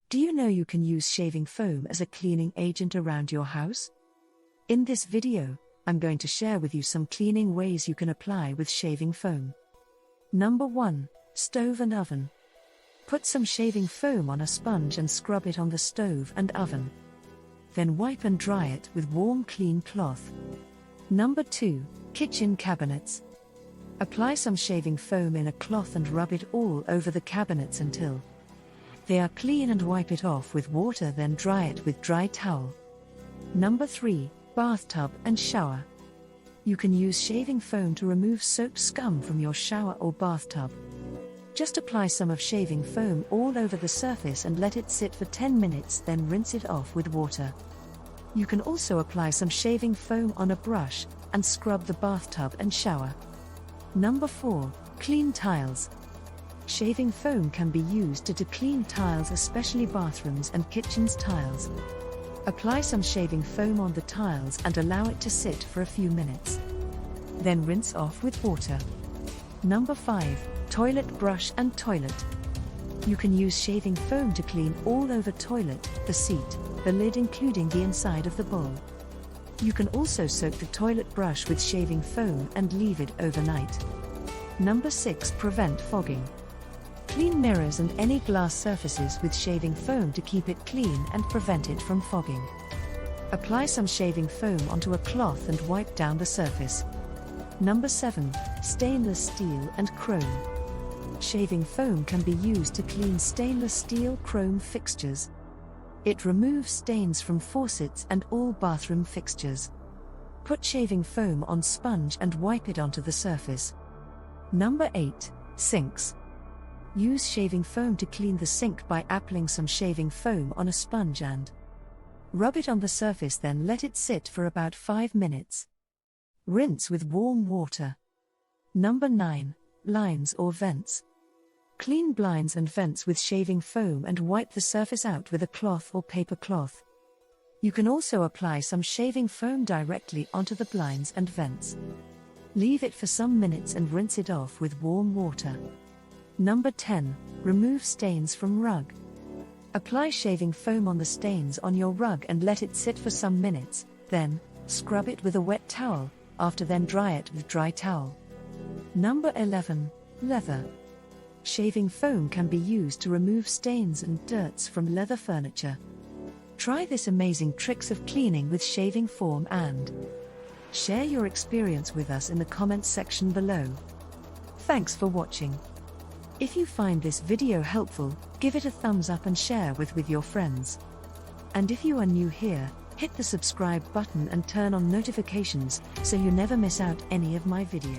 Do you know you can use shaving foam as a cleaning agent around your house? In this video, I'm going to share with you some cleaning ways you can apply with shaving foam. Number 1. Stove and oven. Put some shaving foam on a sponge and scrub it on the stove and oven. Then wipe and dry it with warm clean cloth. Number 2. Kitchen cabinets. Apply some shaving foam in a cloth and rub it all over the cabinets until they are clean and wipe it off with water, then dry it with dry towel. Number 3. Bathtub and shower. You can use shaving foam to remove soap scum from your shower or bathtub. Just apply some of shaving foam all over the surface and let it sit for 10 minutes, then rinse it off with water. You can also apply some shaving foam on a brush and scrub the bathtub and shower. Number 4. Clean tiles. Shaving foam can be used to clean tiles, especially bathrooms and kitchens tiles. Apply some shaving foam on the tiles and allow it to sit for a few minutes. Then rinse off with water. Number 5. Toilet brush and toilet. You can use shaving foam to clean all over toilet, the seat, the lid, including the inside of the bowl. You can also soak the toilet brush with shaving foam and leave it overnight. Number 6. Prevent fogging. Clean mirrors and any glass surfaces with shaving foam to keep it clean and prevent it from fogging. Apply some shaving foam onto a cloth and wipe down the surface. Number 7. Stainless steel and chrome. Shaving foam can be used to clean stainless steel chrome fixtures. It removes stains from faucets and all bathroom fixtures. Put shaving foam on sponge and wipe it onto the surface. Number 8. Sinks. Use shaving foam to clean the sink by applying some shaving foam on a sponge and rub it on the surface, then let it sit for about 5 minutes. Rinse with warm water. Number 9. Blinds or vents. Clean blinds and vents with shaving foam and wipe the surface out with a cloth or paper cloth. You can also apply some shaving foam directly onto the blinds and vents. Leave it for some minutes and rinse it off with warm water. Number 10. Remove stains from rug. Apply shaving foam on the stains on your rug and let it sit for some minutes, then scrub it with a wet towel, then dry it with dry towel. Number 11. Leather. Shaving foam can be used to remove stains and dirts from leather furniture. Try this amazing tricks of cleaning with shaving foam and share your experience with us in the comments section below. Thanks for watching. If you find this video helpful, give it a thumbs up and share with your friends. And if you are new here, hit the subscribe button and turn on notifications so you never miss out any of my video.